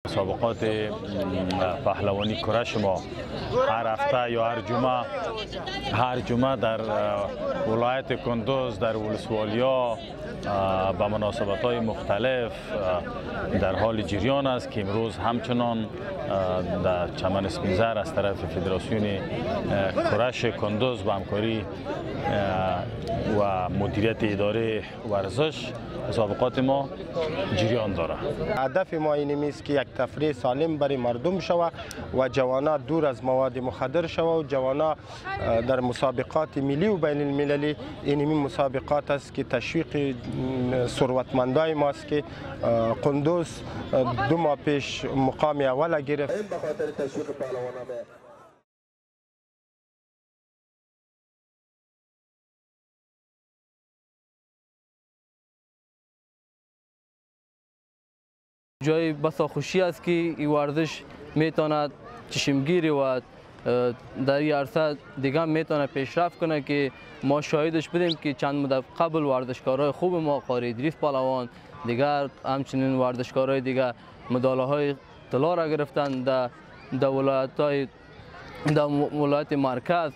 مسابقات پهلوانی کرش ما هر هفته یا هر جمعه در ولایت کندوز در ولسوالیا به مناسبت‌های مختلف در حال جریان است که امروز همچنان در چمن اسپینزر از طرف فدراسیون کرش کندوز با همکاری و مدیریت اداره ورزش مسابقات ما جریان داره. هدف ما این است که یک تفریح سالم برای مردم شود و جوانا دور از مواد مخدر شود و جوانا در مسابقات ملی و بین المللی این مسابقات است که تشویق ثروتمندای ماست که قندوز 2 ماه پیش مقام اول گرفت. جای بسا خوشی است که این ورزش میتواند چشمگیری و در این عرصه دیگه میتونه پیشرفت کنه که ما شاهدش بودیم که چند مدت قبل ورزشکارای خوب ما قاری ادریس پهلوان دیگر همچنین ورزشکارای دیگه مداله های طلا را گرفتن در ولایت مرکز